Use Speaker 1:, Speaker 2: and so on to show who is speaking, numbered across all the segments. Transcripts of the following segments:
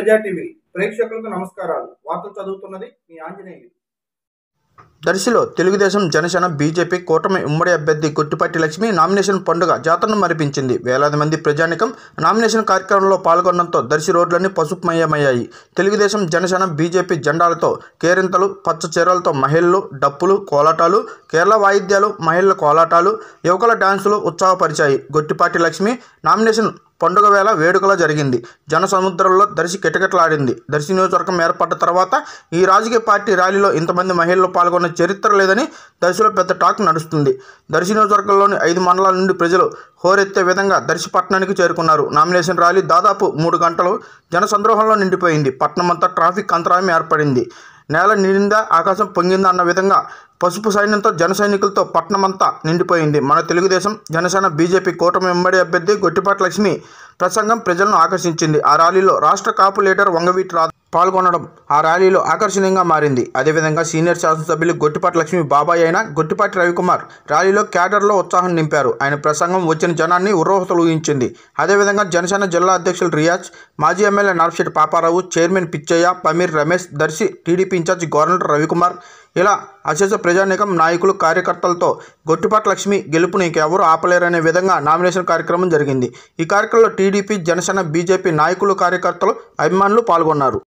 Speaker 1: ప్రజా టీవీ ప్రేక్షకులకు నమస్కారాలు. వార్తలు చదువుతున్నది మీ ఆంజనేయులు.
Speaker 2: దర్శిలో తెలుగుదేశం జనసేన బీజేపీ కూటమి ఉమ్మడి అభ్యర్థి గొట్టిపాటి లక్ష్మి నామినేషన్ పండుగ జాతరను మరిపించింది. వేలాది మంది ప్రజానికం నామినేషన్ కార్యక్రమంలో పాల్గొనడంతో దర్శి రోడ్లన్నీ పసుపుమయమయ్యాయి. తెలుగుదేశం జనసేన బీజేపీ జెండాలతో కేరింతలు, పచ్చ చీరలతో మహిళలు డప్పులు, కోలాటాలు, కేరళ వాయిద్యాలు, మహిళల కోలాటాలు, యువకుల డాన్సులు ఉత్సాహపరిచాయి. గొట్టిపాటి లక్ష్మి నామినేషన్ పండుగ వేళ వేడుకలా జరిగింది. జన సముద్రంలో దర్శి కిటకిటలాడింది. దర్శి నియోజకవర్గం ఏర్పడ్డ తర్వాత ఈ రాజకీయ పార్టీ ర్యాలీలో ఇంతమంది మహిళలు పాల్గొన్న చరిత్ర లేదని దర్శిలో పెద్ద టాక్ నడుస్తుంది. దర్శి నియోజకవర్గంలోని 5 మండలాల నుండి ప్రజలు హోరెత్తే విధంగా దర్శి పట్టణానికి చేరుకున్నారు. నామినేషన్ ర్యాలీ దాదాపు 3 గంటలు జన సంద్రోహంలో నిండిపోయింది. పట్టణమంతా ట్రాఫిక్ అంతరాయం ఏర్పడింది. నేల నిండిందా ఆకాశం పొంగిందా అన్న విధంగా పసుపు సైన్యంతో జన సైనికులతో పట్టణమంతా నిండిపోయింది. మన తెలుగుదేశం జనసేన బీజేపీ కూటమి ఉమ్మడి అభ్యర్థి గొట్టిపాటి లక్ష్మి ప్రసంగం ప్రజలను ఆకర్షించింది. ఆ ర్యాలీలో రాష్ట్ర కాపు లీడర్ వంగవీటి రాధ పాల్గొనడం ఆ ర్యాలీలో ఆకర్షణీయంగా మారింది. అదేవిధంగా సీనియర్ శాసనసభ్యులు గొట్టిపాటి లక్ష్మి బాబాయ్ అయిన గొట్టిపాటి రవికుమార్ ర్యాలీలో క్యాడర్లో ఉత్సాహం నింపారు. ఆయన ప్రసంగం వచ్చిన జనాన్ని ఉర్రూతలూగించింది. అదేవిధంగా జనసేన జిల్లా అధ్యక్షులు రియాజ్, మాజీ MLA Narsireddy Paparao, chairman Pichaiah, Pamir Ramesh, Darsi TDP ఇన్ఛార్జి గవర్నర్ రవికుమార్ ఇలా అశేష ప్రజానీకం, నాయకులు, కార్యకర్తలతో గొట్టిపాటి లక్ష్మి గెలుపుని ఇంకెవరూ ఆపలేరనే విధంగా నామినేషన్ కార్యక్రమం జరిగింది. ఈ కార్యక్రమంలో టీడీపీ, జనసేన, బీజేపీ నాయకులు, కార్యకర్తలు, అభిమానులు పాల్గొన్నారు.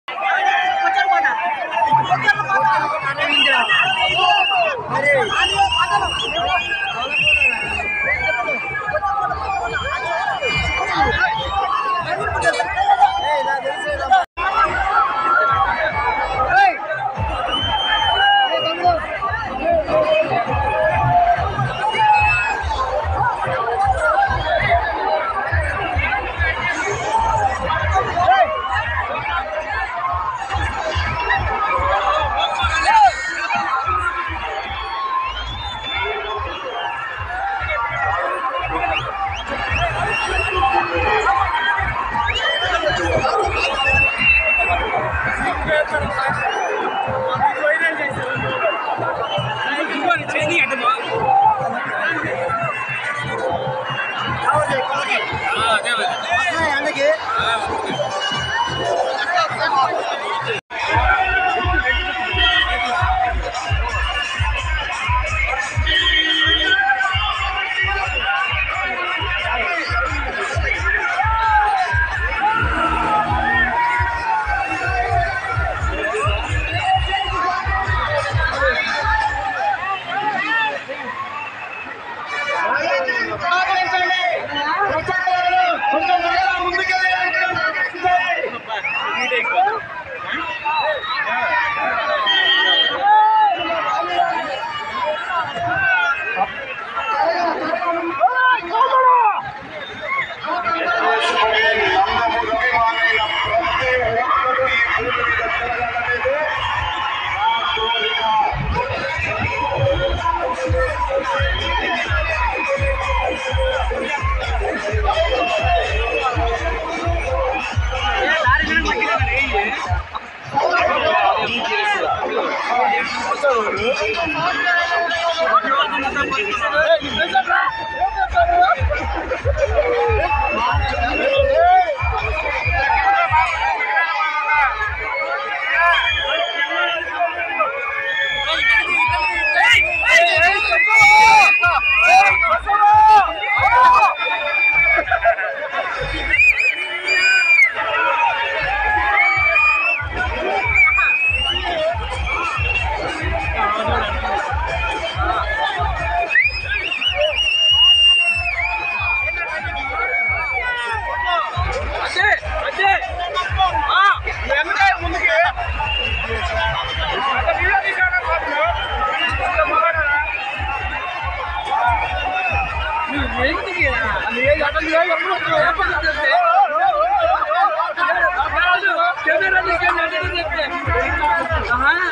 Speaker 3: Aha.